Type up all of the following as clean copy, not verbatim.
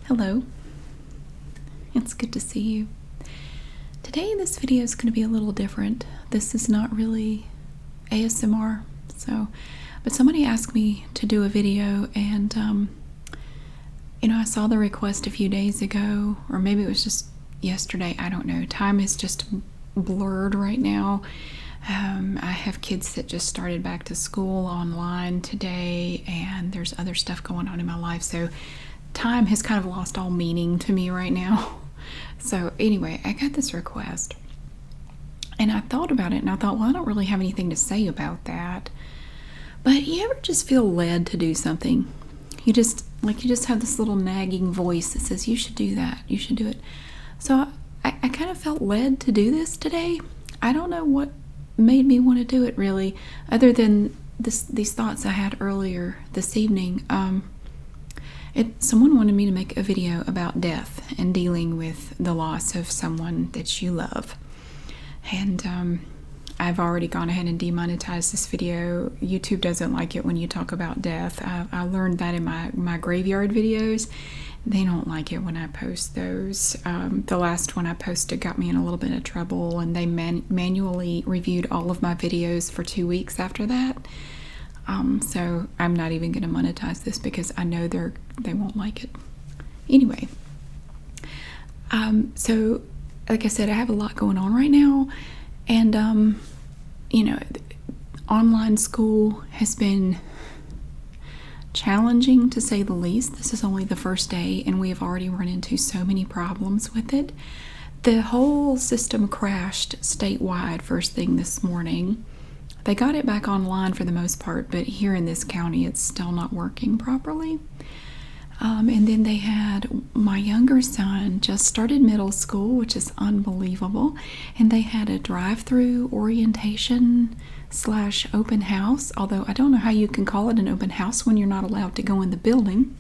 Hello, it's good to see you. Today this video is going to be a little different. This is not really ASMR, but somebody asked me to do a video, and I saw the request a few days ago, or maybe it was just yesterday, I don't know. Time is just blurred right now. I have kids that just started back to school online today, and there's other stuff going on in my life, so time has kind of lost all meaning to me right now. So anyway, I got this request, and I thought about it, and I thought, well, I don't really have anything to say about that. But you ever just feel led to do something? You just have this little nagging voice that says, you should do that, you should do it. So I kind of felt led to do this today. I don't know what made me want to do it, really, other than these thoughts I had earlier this evening. Someone wanted me to make a video about death and dealing with the loss of someone that you love. And I've already gone ahead and demonetized this video. YouTube doesn't like it when you talk about death. I learned that in my graveyard videos. They don't like it when I post those. The last one I posted got me in a little bit of trouble, and they manually reviewed all of my videos for 2 weeks after that. So I'm not even going to monetize this because I know they won't like it. Anyway, so like I said, I have a lot going on right now, and online school has been challenging, to say the least. This is only the first day, and we have already run into so many problems with it. The whole system crashed statewide first thing this morning. They got it back online for the most part, but here in this county it's still not working properly. And then they had my younger son just started middle school, which is unbelievable, and they had a drive-through orientation / open house, although I don't know how you can call it an open house when you're not allowed to go in the building.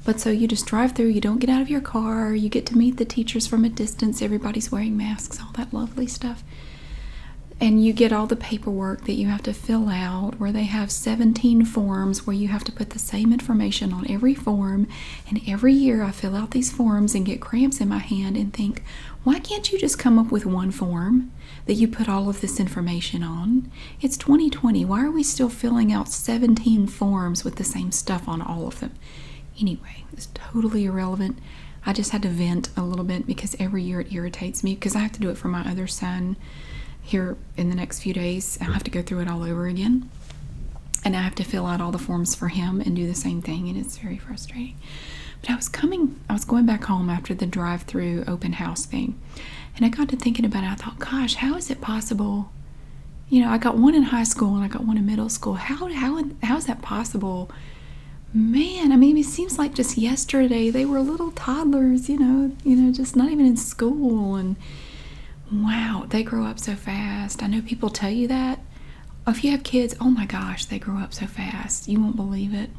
But so you just drive through, you don't get out of your car, you get to meet the teachers from a distance, everybody's wearing masks, all that lovely stuff. And you get all the paperwork that you have to fill out, where they have 17 forms where you have to put the same information on every form. And every year I fill out these forms and get cramps in my hand and think, why can't you just come up with one form that you put all of this information on? It's 2020. Why are we still filling out 17 forms with the same stuff on all of them? Anyway, it's totally irrelevant. I just had to vent a little bit because every year it irritates me, because I have to do it for my other son here in the next few days. I'll have to go through it all over again, and I have to fill out all the forms for him and do the same thing, and it's very frustrating. But I was going back home after the drive-through open house thing, and I got to thinking about it. I thought, gosh, how is it possible? I got one in high school and I got one in middle school. How is that possible? Man, I mean, it seems like just yesterday they were little toddlers, just not even in school, and wow, they grow up so fast. I know people tell you that. If you have kids, oh my gosh, they grow up so fast. You won't believe it.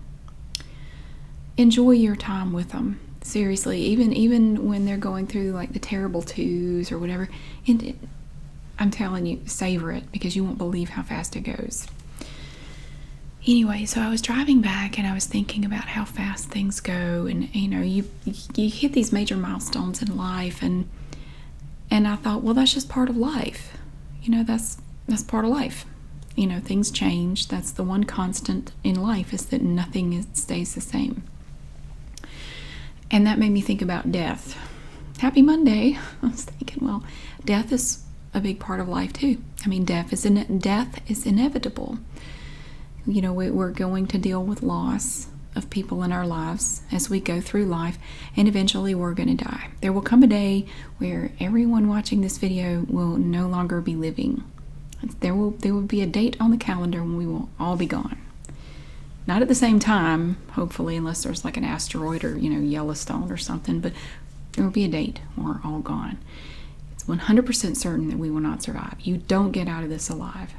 Enjoy your time with them. Seriously, even when they're going through like the terrible twos or whatever. And I'm telling you, savor it, because you won't believe how fast it goes. Anyway, so I was driving back and I was thinking about how fast things go, and you hit these major milestones in life, and I thought, well, that's just part of life. That's part of life. Things change. That's the one constant in life, is that nothing stays the same. And that made me think about death. Happy Monday. I was thinking, well, death is a big part of life too. I mean, death is inevitable. We're going to deal with loss of people in our lives as we go through life, and eventually we're going to die. There will come a day where everyone watching this video will no longer be living. There will be a date on the calendar when we will all be gone. Not at the same time, hopefully, unless there's like an asteroid or Yellowstone or something, but there will be a date when we're all gone. It's 100% certain that we will not survive. You don't get out of this alive.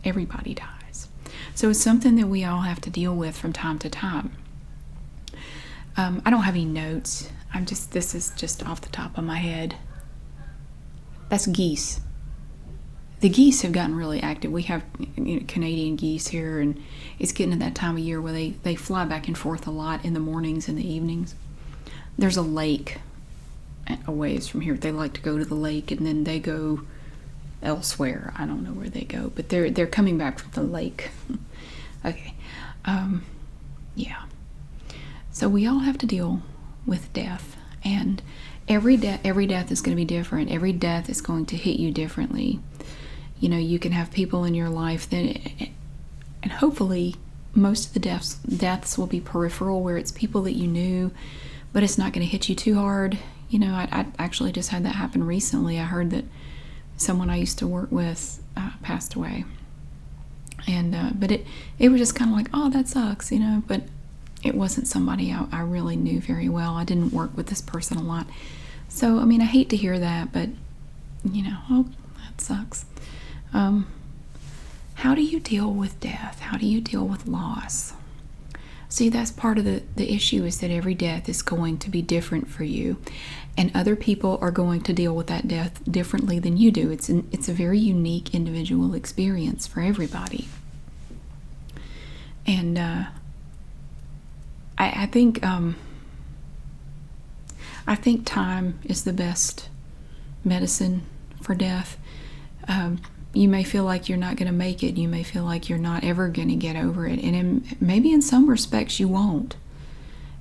Everybody dies. So it's something that we all have to deal with from time to time. I don't have any notes. This is just off the top of my head. That's geese. The geese have gotten really active. We have Canadian geese here, and it's getting to that time of year where they fly back and forth a lot in the mornings and the evenings. there's a lake a ways from here. They like to go to the lake and then they go elsewhere. I don't know where they go, but they're coming back from the lake. Okay. Yeah. So we all have to deal with death, and every death is going to be different. Every death is going to hit you differently. You know, you can have people in your life that, and hopefully most of the deaths will be peripheral, where it's people that you knew, but it's not going to hit you too hard. You know, I actually just had that happen recently. I heard that someone I used to work with passed away, and but it was just kind of like, oh, that sucks, you know. But it wasn't somebody I really knew very well. I didn't work with this person a lot, so I mean, I hate to hear that, but you know, oh, that sucks. How do you deal with death? How do you deal with loss? See, that's part of the issue, is that every death is going to be different for you, and other people are going to deal with that death differently than you do. It's a very unique individual experience for everybody. And I think time is the best medicine for death. You may feel like you're not going to make it. You may feel like you're not ever going to get over it. And maybe in some respects you won't,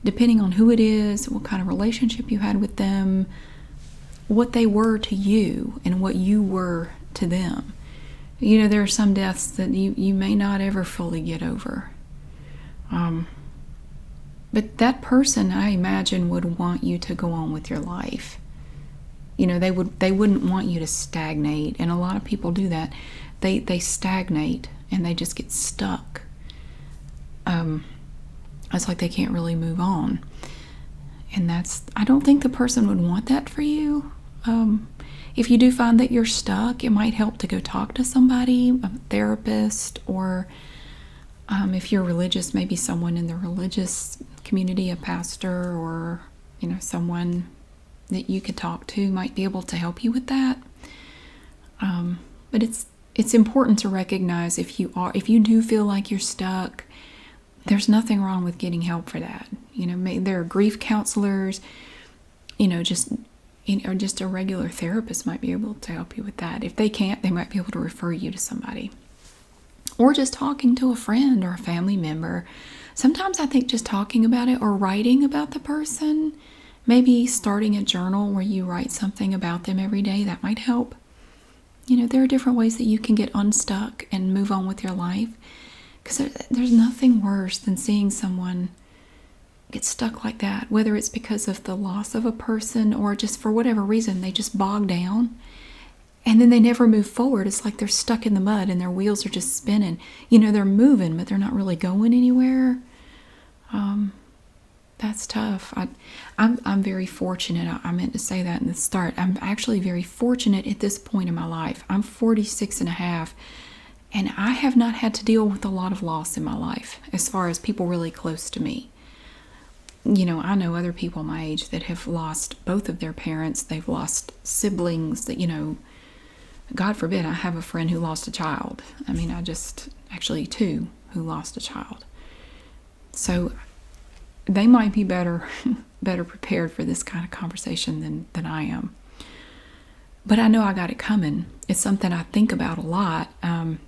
depending on who it is, what kind of relationship you had with them, what they were to you, and what you were to them. You know, there are some deaths that you may not ever fully get over. But that person, I imagine, would want you to go on with your life. You know, they wouldn't want you to stagnate, and a lot of people do that. They stagnate and they just get stuck. It's like they can't really move on, and I don't think the person would want that for you. If you do find that you're stuck, it might help to go talk to somebody, a therapist, or if you're religious, maybe someone in the religious community, a pastor, or you know, someone that you could talk to might be able to help you with that. But it's important to recognize if you do feel like you're stuck, there's nothing wrong with getting help for that. You know, there are grief counselors, you know, or just a regular therapist might be able to help you with that. If they can't, they might be able to refer you to somebody. Or just talking to a friend or a family member. Sometimes I think just talking about it or writing about the person, maybe starting a journal where you write something about them every day, that might help. You know, there are different ways that you can get unstuck and move on with your life. Because there's nothing worse than seeing someone get stuck like that, whether it's because of the loss of a person or just for whatever reason, they just bog down and then they never move forward. It's like they're stuck in the mud and their wheels are just spinning. You know, they're moving, but they're not really going anywhere. That's tough. I'm very fortunate. I meant to say that in the start. I'm actually very fortunate at this point in my life. I'm 46 and a half, and I have not had to deal with a lot of loss in my life as far as people really close to me. You know, I know other people my age that have lost both of their parents. They've lost siblings that, you know, God forbid, I have a friend who lost a child. I mean, actually two who lost a child. So they might be better prepared for this kind of conversation than I am. But I know I got it coming. It's something I think about a lot. You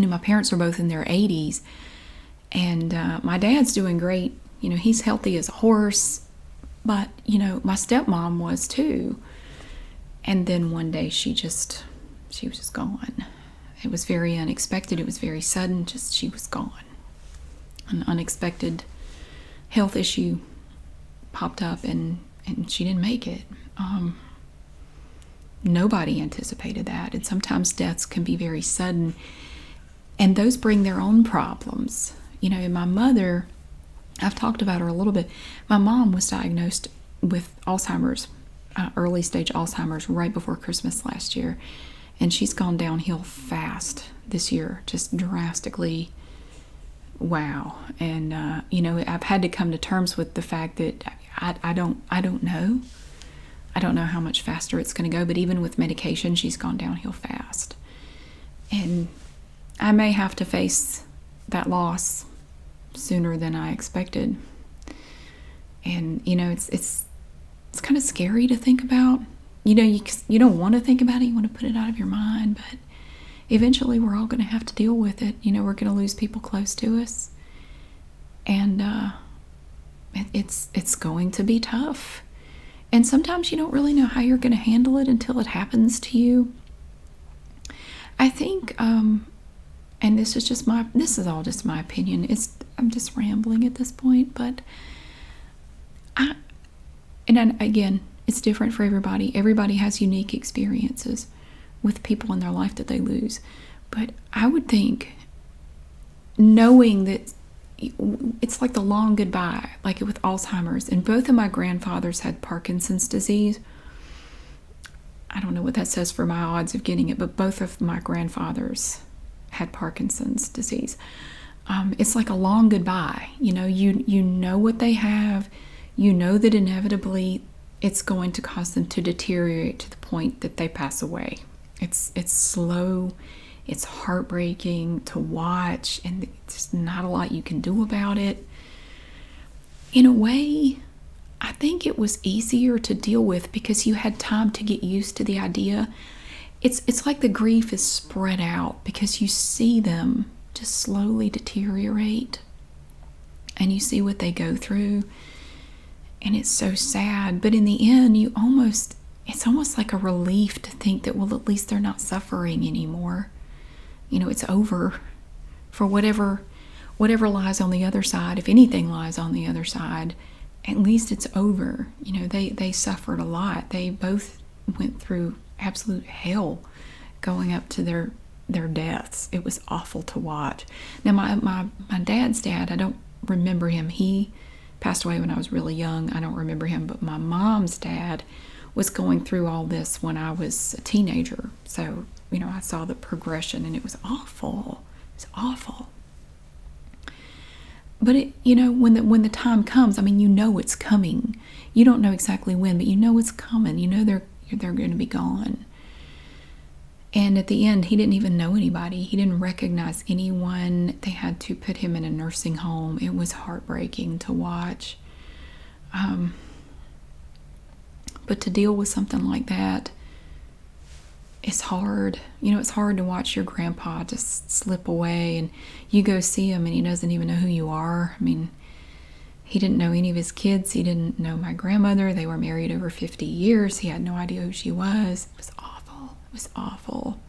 know, my parents are both in their 80s, and my dad's doing great. You know, he's healthy as a horse, but, you know, my stepmom was too. And then one day she was just gone. It was very unexpected. It was very sudden. She was gone. An unexpected health issue popped up, and she didn't make it. Nobody anticipated that. And sometimes deaths can be very sudden, and those bring their own problems. You know, and my mother, I've talked about her a little bit. My mom was diagnosed with Alzheimer's, early stage Alzheimer's, right before Christmas last year. And she's gone downhill fast this year, just drastically. Wow. And, you know, I've had to come to terms with the fact that I don't know. I don't know how much faster it's going to go, but even with medication, she's gone downhill fast. And I may have to face that loss sooner than I expected. And it's kind of scary to think about. You don't want to think about it. You want to put it out of your mind, but eventually we're all going to have to deal with it. We're going to lose people close to us, and it's going to be tough. And sometimes you don't really know how you're going to handle it until it happens to you. I think, and this is all just my opinion. I'm just rambling at this point, but again, it's different for everybody. Everybody has unique experiences with people in their life that they lose. But I would think, knowing that it's like the long goodbye, like with Alzheimer's, and both of my grandfathers had Parkinson's disease. I don't know what that says for my odds of getting it, but both of my grandfathers had Parkinson's disease. It's like a long goodbye. You know what they have. You know that inevitably it's going to cause them to deteriorate to the point that they pass away. It's slow, it's heartbreaking to watch, and there's not a lot you can do about it. In a way, I think it was easier to deal with because you had time to get used to the idea. It's like the grief is spread out because you see them just slowly deteriorate, and you see what they go through, and it's so sad. But in the end, it's almost like a relief to think that, well, at least they're not suffering anymore. It's over for whatever lies on the other side. If anything lies on the other side, at least it's over. They suffered a lot. They both went through absolute hell going up to their deaths. It was awful to watch. Now, my dad's dad, I don't remember him. He passed away when I was really young. I don't remember him. But my mom's dad was going through all this when I was a teenager. So, I saw the progression, and it was awful. It was awful. But when the time comes, it's coming. You don't know exactly when, but it's coming. They're going to be gone. And at the end, he didn't even know anybody. He didn't recognize anyone. They had to put him in a nursing home. It was heartbreaking to watch. But to deal with something like that, it's hard. It's hard to watch your grandpa just slip away, and you go see him and he doesn't even know who you are. He didn't know any of his kids. He didn't know my grandmother. They were married over 50 years. He had no idea who she was. It was awful. It was awful.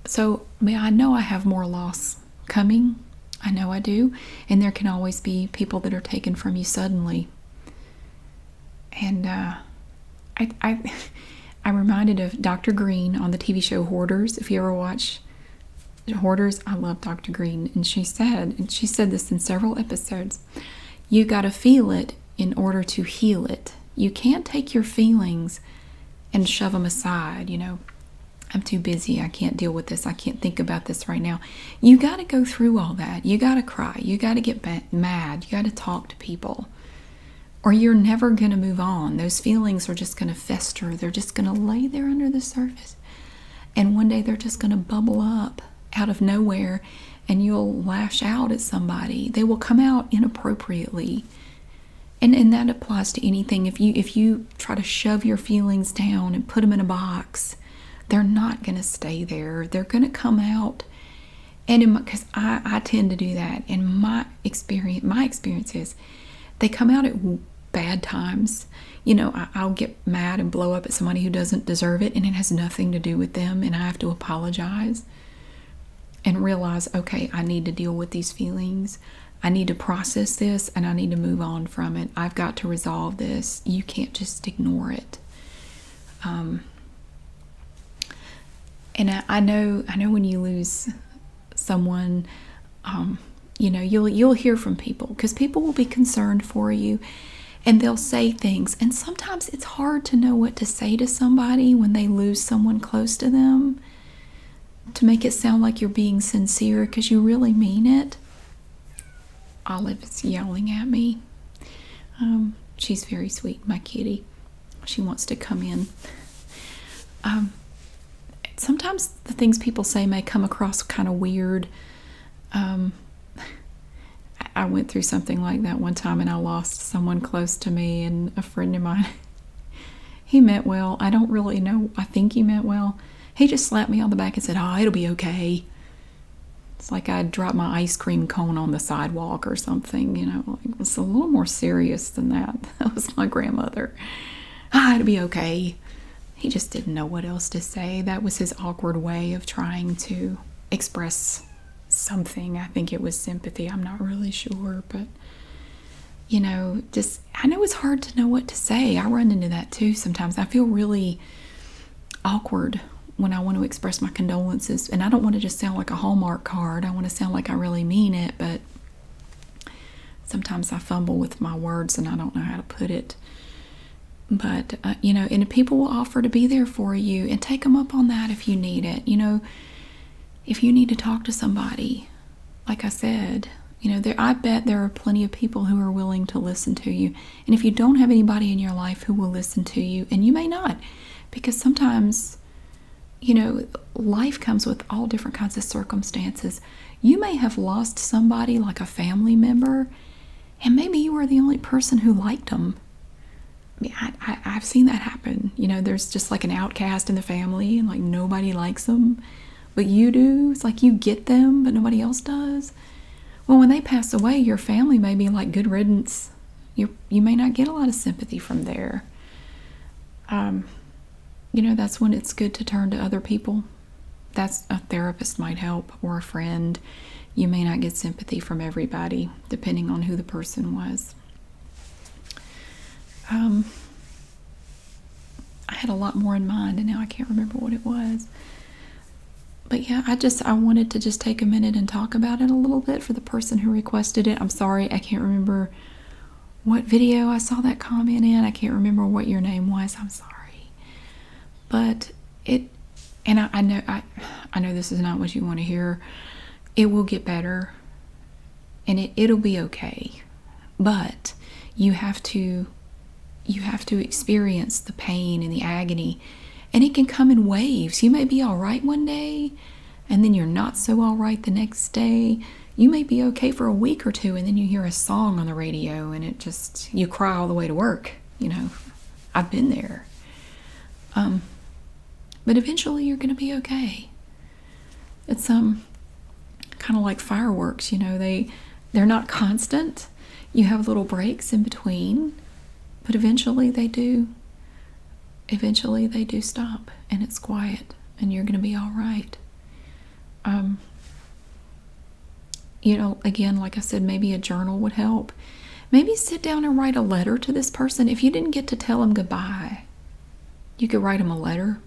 So, I know I have more loss coming. I know I do. And there can always be people that are taken from you suddenly. And I'm reminded of Dr. Green on the TV show Hoarders. If you ever watch Hoarders, I love Dr. Green. And she said this in several episodes, you got to feel it in order to heal it. You can't take your feelings and shove them aside. I'm too busy. I can't deal with this. I can't think about this right now. You got to go through all that. You got to cry. You got to get mad. You got to talk to people. Or you're never going to move on. Those feelings are just going to fester. They're just going to lay there under the surface. And one day they're just going to bubble up out of nowhere, and you'll lash out at somebody. They will come out inappropriately. And that applies to anything. If you try to shove your feelings down and put them in a box, they're not going to stay there. They're going to come out. And because I tend to do that. And my experience is they come out at bad times. I'll get mad and blow up at somebody who doesn't deserve it, and it has nothing to do with them, and I have to apologize and realize, okay, I need to deal with these feelings. I need to process this, and I need to move on from it. I've got to resolve this. You can't just ignore it. And I know when you lose someone, you'll hear from people, because people will be concerned for you, and they'll say things. And sometimes it's hard to know what to say to somebody when they lose someone close to them, to make it sound like you're being sincere because you really mean it. Olive is yelling at me. She's very sweet, my kitty. She wants to come in. Sometimes the things people say may come across kind of weird. I went through something like that one time, and I lost someone close to me, and a friend of mine, he meant well. I don't really know. I think he meant well. He just slapped me on the back and said, "Oh, it'll be okay." It's like I dropped my ice cream cone on the sidewalk or something, you know. It was a little more serious than that. That was my grandmother. "Ah, it'll be okay." He just didn't know what else to say. That was his awkward way of trying to express something. I think it was sympathy. I'm not really sure, but you know, just I know it's hard to know what to say. I run into that too sometimes. I feel really awkward when I want to express my condolences, and I don't want to just sound like a Hallmark card. I want to sound like I really mean it, but sometimes I fumble with my words and I don't know how to put it. But you know, and people will offer to be there for you, and take them up on that if you need it. You know, if you need to talk to somebody, like I said, you know, I bet there are plenty of people who are willing to listen to you. And if you don't have anybody in your life who will listen to you, and you may not, because sometimes, you know, life comes with all different kinds of circumstances. You may have lost somebody like a family member, and maybe you were the only person who liked them. I mean, I've seen that happen. You know, there's just like an outcast in the family, and like nobody likes them, but you do. It's like you get them, but nobody else does. Well, when they pass away, your family may be like good riddance. You may not get a lot of sympathy from there. You know, that's when it's good to turn to other people. That's a therapist might help, or a friend. You may not get sympathy from everybody, depending on who the person was. I had a lot more in mind, and now I can't remember what it was. But yeah, I wanted to just take a minute and talk about it a little bit for the person who requested it. I'm sorry, I can't remember what video I saw that comment in. I can't remember what your name was. I'm sorry. But I know this is not what you want to hear. It will get better, and it'll be okay. But you have to experience the pain and the agony, and it can come in waves. You may be all right one day, and then you're not so all right the next day. You may be okay for a week or two, and then you hear a song on the radio, and you cry all the way to work. You know, I've been there. But eventually you're going to be okay. It's kind of like fireworks, you know, they're not constant. You have little breaks in between, but eventually they do stop, and it's quiet, and you're going to be all right. You know, again, like I said, maybe a journal would help. Maybe sit down and write a letter to this person. If you didn't get to tell them goodbye, you could write them a letter,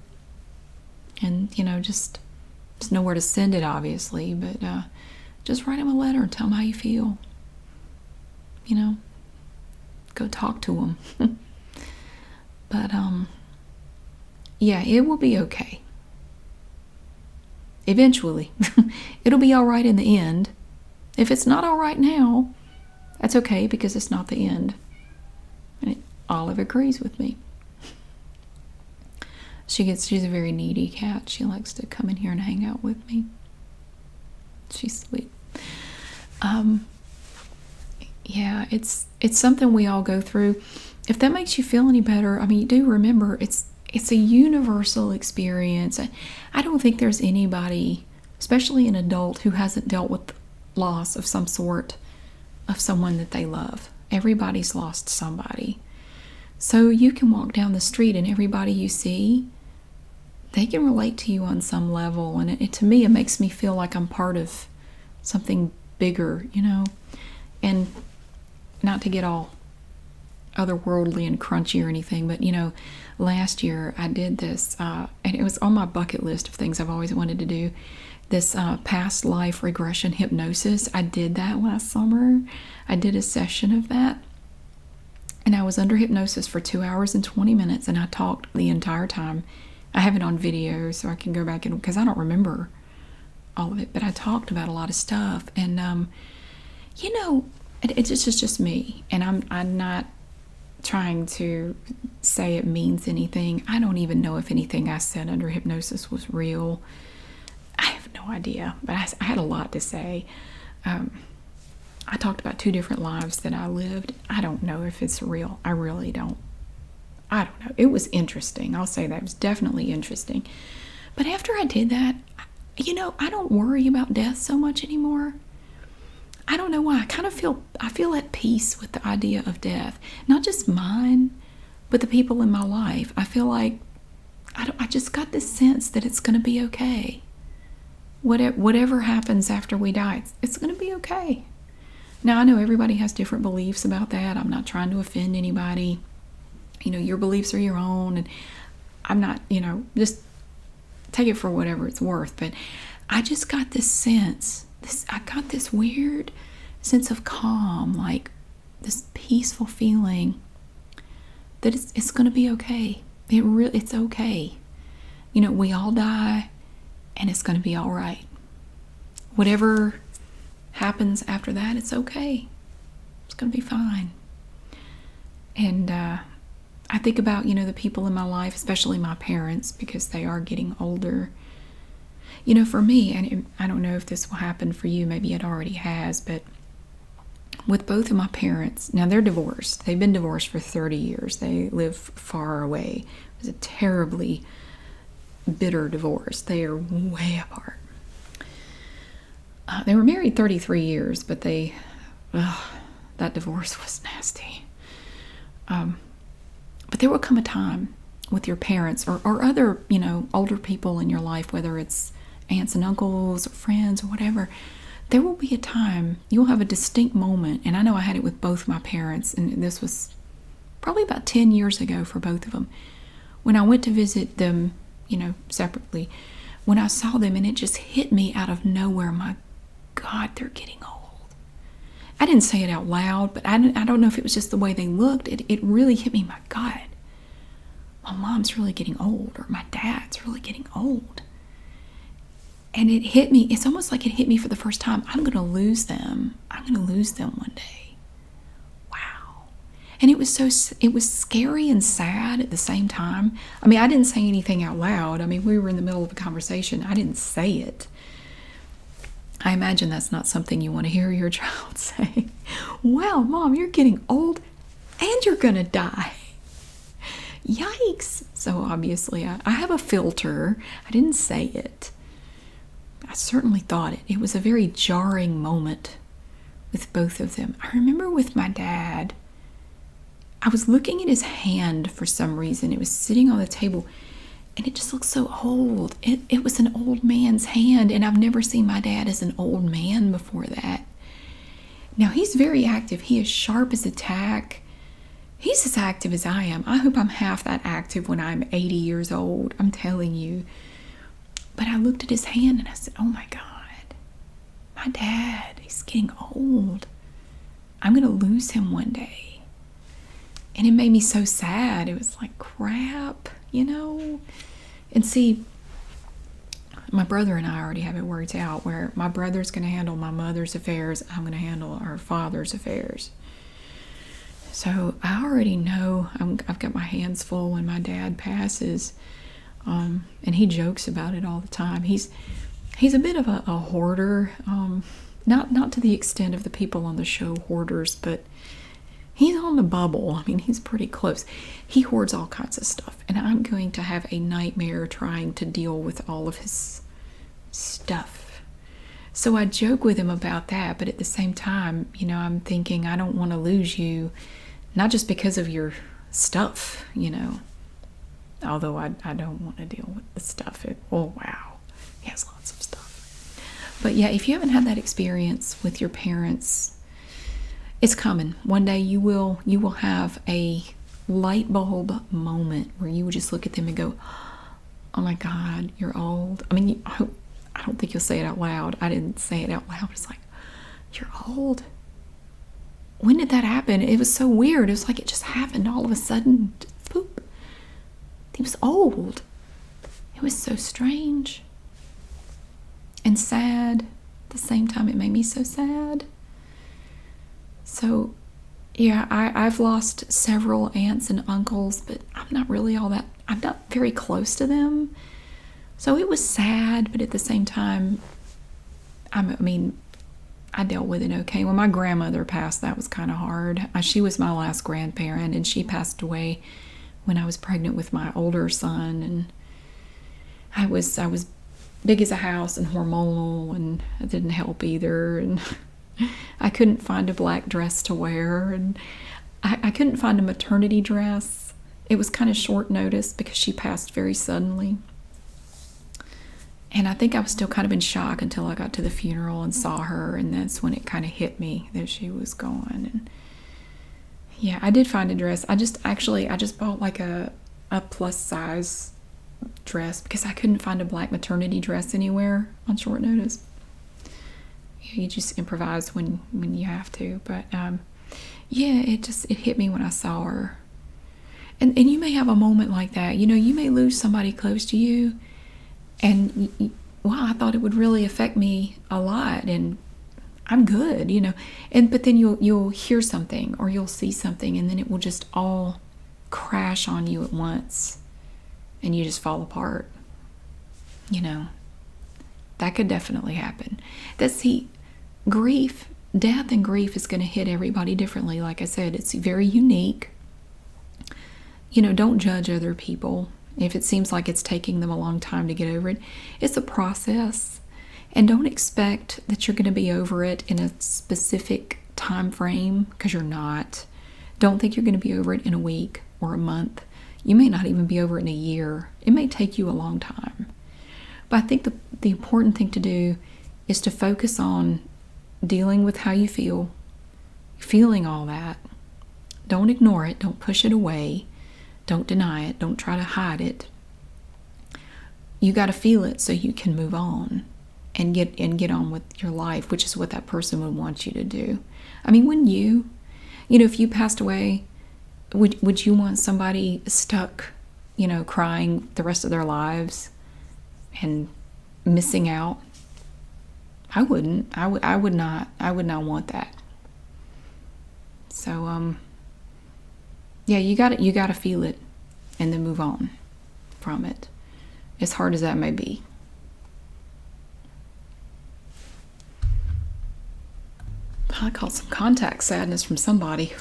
and, you know, just know where to send it, obviously, but just write them a letter and tell them how you feel. You know, go talk to them. But yeah, it will be okay. Eventually. It'll be all right in the end. If it's not all right now, that's okay, because it's not the end. And Olive agrees with me. She's a very needy cat. She likes to come in here and hang out with me. She's sweet. Yeah, it's something we all go through. If that makes you feel any better, I mean, do remember it's a universal experience. I don't think there's anybody, especially an adult, who hasn't dealt with loss of some sort of someone that they love. Everybody's lost somebody. So you can walk down the street, and everybody you see, they can relate to you on some level. And to me, it makes me feel like I'm part of something bigger, you know. And not to get all otherworldly and crunchy or anything, but, you know, last year I did this, and it was on my bucket list of things I've always wanted to do, this past life regression hypnosis. I did that last summer. I did a session of that, and I was under hypnosis for 2 hours and 20 minutes, and I talked the entire time. I have it on video, so I can go back and, because I don't remember all of it, but I talked about a lot of stuff. And you know, it's just me, and I'm not trying to say it means anything. I don't even know if anything I said under hypnosis was real. I have no idea, but I had a lot to say. I talked about 2 different lives that I lived. I don't know if it's real. I really don't. I don't know. It was interesting. I'll say that. It was definitely interesting. But after I did that, I don't worry about death so much anymore. I don't know why. I feel at peace with the idea of death. Not just mine, but the people in my life. I feel like I just got this sense that it's going to be okay. Whatever happens after we die, it's going to be okay. Now, I know everybody has different beliefs about that. I'm not trying to offend anybody. Your beliefs are your own, and I'm not, just take it for whatever it's worth. But I just got this sense, I got this weird sense of calm, like this peaceful feeling that it's going to be okay. It's okay. We all die, and it's going to be all right. Whatever happens after that, it's okay. It's going to be fine. And I think about, the people in my life, especially my parents, because they are getting older. For me, and I don't know if this will happen for you, maybe it already has, but with both of my parents, now they're divorced. They've been divorced for 30 years. They live far away. It was a terribly bitter divorce. They are way apart. They were married 33 years, but that divorce was nasty. But there will come a time with your parents or other, older people in your life, whether it's aunts and uncles or friends or whatever, there will be a time you'll have a distinct moment. And I know I had it with both my parents, and this was probably about 10 years ago for both of them. When I went to visit them, separately, when I saw them, and it just hit me out of nowhere, my God, they're getting old. I didn't say it out loud, but I don't know if it was just the way they looked. It really hit me, my God, my mom's really getting old, or my dad's really getting old. And it hit me. It's almost like it hit me for the first time. I'm going to lose them. I'm going to lose them one day. Wow. And it was scary and sad at the same time. I mean, I didn't say anything out loud. I mean, we were in the middle of a conversation. I didn't say it. I imagine that's not something you want to hear your child say. Wow, Mom, you're getting old and you're going to die. Yikes. So obviously I have a filter. I didn't say it. I certainly thought it. It was a very jarring moment with both of them. I remember with my dad, I was looking at his hand for some reason. It was sitting on the table, and it just looked so old. It was an old man's hand, and I've never seen my dad as an old man before that. Now, he's very active. He is sharp as a tack. He's as active as I am. I hope I'm half that active when I'm 80 years old. I'm telling you. But I looked at his hand and I said, oh my God, my dad, he's getting old. I'm going to lose him one day. And it made me so sad. It was like, crap, And see, my brother and I already have it worked out where my brother's going to handle my mother's affairs. I'm going to handle our father's affairs. So I already know I've got my hands full when my dad passes. And he jokes about it all the time. He's a bit of a hoarder, not to the extent of the people on the show Hoarders, but he's on the bubble. I mean, he's pretty close. He hoards all kinds of stuff, and I'm going to have a nightmare trying to deal with all of his stuff. So I joke with him about that, but at the same time, I'm thinking I don't want to lose you, not just because of your stuff, Although I don't want to deal with the stuff. Oh, wow. He has lots of stuff. But yeah, if you haven't had that experience with your parents, it's coming. One day you will have a light bulb moment where you will just look at them and go, oh my God, you're old. I mean, I don't think you'll say it out loud. I didn't say it out loud. It's like, you're old. When did that happen? It was so weird. It was like it just happened all of a sudden. Poop. He was old. It was so strange and sad. At the same time, it made me so sad. So, yeah, I've lost several aunts and uncles, but I'm not very close to them. So it was sad, but at the same time, I'm I dealt with it okay. When my grandmother passed, that was kind of hard. She was my last grandparent, and she passed away when I was pregnant with my older son, and I was big as a house and hormonal, and it didn't help either. And I couldn't find a black dress to wear, and I couldn't find a maternity dress. It was kind of short notice because she passed very suddenly. And I think I was still kind of in shock until I got to the funeral and saw her, and that's when it kind of hit me that she was gone. And yeah, I did find a dress. I just bought like a plus size dress because I couldn't find a black maternity dress anywhere on short notice. You just improvise when you have to. But yeah, it hit me when I saw her. And you may have a moment like that. You may lose somebody close to you, and wow, I thought it would really affect me a lot, and I'm good, but then you'll hear something or you'll see something, and then it will just all crash on you at once, and you just fall apart. That could definitely happen. Death and grief is going to hit everybody differently. Like I said, it's very unique. Don't judge other people. If it seems like it's taking them a long time to get over it, it's a process. And don't expect that you're going to be over it in a specific time frame, because you're not. Don't think you're going to be over it in a week or a month. You may not even be over it in a year. It may take you a long time. But I think the important thing to do is to focus on dealing with how you feel, feeling all that. Don't ignore it. Don't push it away. Don't deny it. Don't try to hide it. You got to feel it so you can move on and get on with your life, which is what that person would want you to do. I mean, wouldn't you? If you passed away, would you want somebody stuck, crying the rest of their lives and missing out? I wouldn't. I would not. I would not want that. So yeah, you got to feel it and then move on from it, as hard as that may be. I caught some contact sadness from somebody.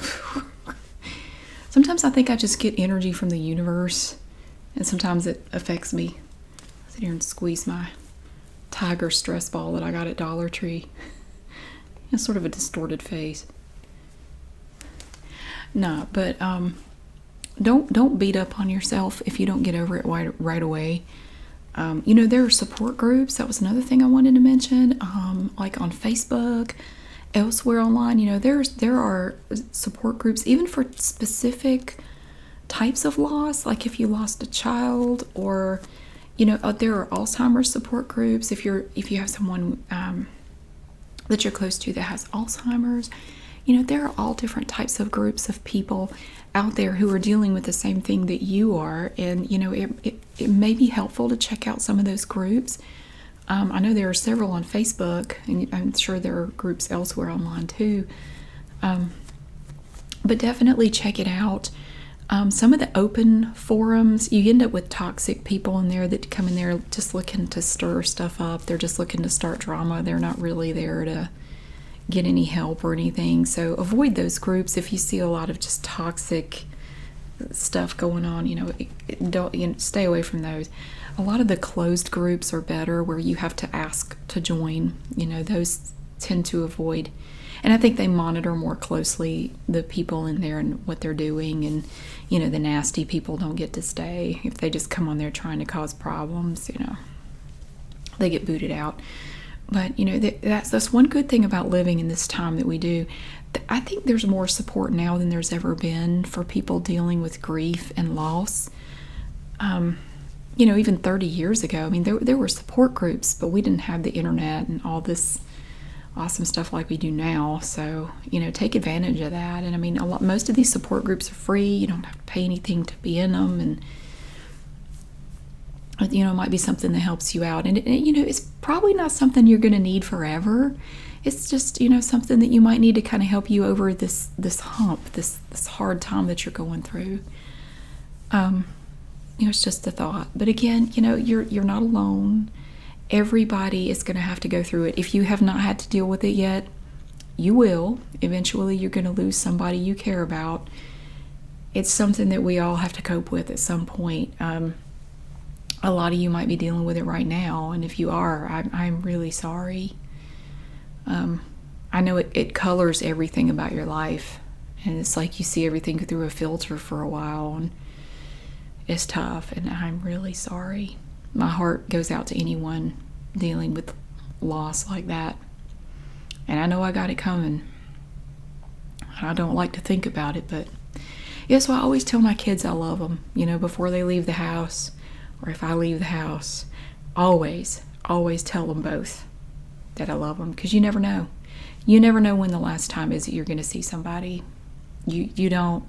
Sometimes I think I just get energy from the universe, and sometimes it affects me. I sit here and squeeze my tiger stress ball that I got at Dollar Tree. It's sort of a distorted face. No, but don't beat up on yourself if you don't get over it right away. There are support groups. That was another thing I wanted to mention. Like on Facebook, elsewhere online, there are support groups even for specific types of loss. Like if you lost a child, or there are Alzheimer's support groups. If you have someone that you're close to that has Alzheimer's. There are all different types of groups of people out there who are dealing with the same thing that you are. And, it may be helpful to check out some of those groups. I know there are several on Facebook, and I'm sure there are groups elsewhere online too. But definitely check it out. Some of the open forums, you end up with toxic people in there that come in there just looking to stir stuff up. They're just looking to start drama. They're not really there to get any help or anything. So avoid those groups if you see a lot of just toxic stuff going on. Don't stay away from those. A lot of the closed groups are better, where you have to ask to join. Those tend to avoid, and I think they monitor more closely the people in there and what they're doing. And the nasty people don't get to stay. If they just come on there trying to cause problems, they get booted out. But that's one good thing about living in this time that we do. I think there's more support now than there's ever been for people dealing with grief and loss. Even 30 years ago, I mean, there were support groups, but we didn't have the internet and all this awesome stuff like we do now. So take advantage of that. And I mean, most of these support groups are free. You don't have to pay anything to be in them, and it might be something that helps you out. And it's probably not something you're going to need forever. It's just something that you might need to kind of help you over this hump, this hard time that you're going through. It's just a thought. But again, you're not alone. Everybody is going to have to go through it. If you have not had to deal with it yet, you will. Eventually, you're going to lose somebody you care about. It's something that we all have to cope with at some point. A lot of you might be dealing with it right now, and if you are, I'm really sorry. I know it colors everything about your life, and it's like you see everything through a filter for a while, and it's tough, and I'm really sorry. My heart goes out to anyone dealing with loss like that. And I know I got it coming. I don't like to think about it, but yeah, so I always tell my kids I love them, before they leave the house, or if I leave the house. Always tell them both that I love them, because you never know. You never know when the last time is that you're going to see somebody. You don't.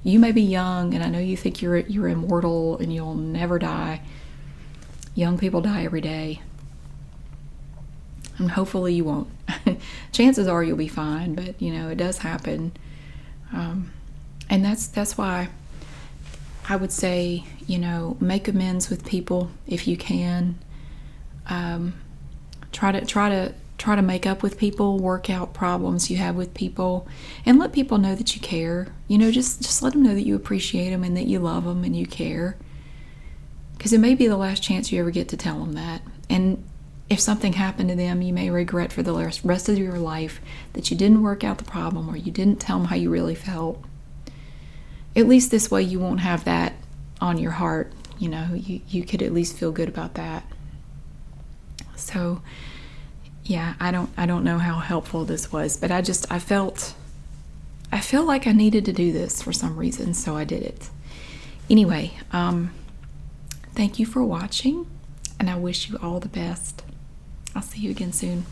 You may be young, and I know you think you're immortal and you'll never die. Young people die every day. And hopefully you won't. Chances are you'll be fine, but it does happen. And that's why I would say, make amends with people if you can. Try to make up with people, work out problems you have with people, and let people know that you care. Just let them know that you appreciate them and that you love them and you care. Because it may be the last chance you ever get to tell them that. And if something happened to them, you may regret for the rest of your life that you didn't work out the problem, or you didn't tell them how you really felt. At least this way you won't have that on your heart. You could at least feel good about that. So yeah, I don't know how helpful this was, but I feel like I needed to do this for some reason, so I did it. Anyway, thank you for watching, and I wish you all the best. I'll see you again soon.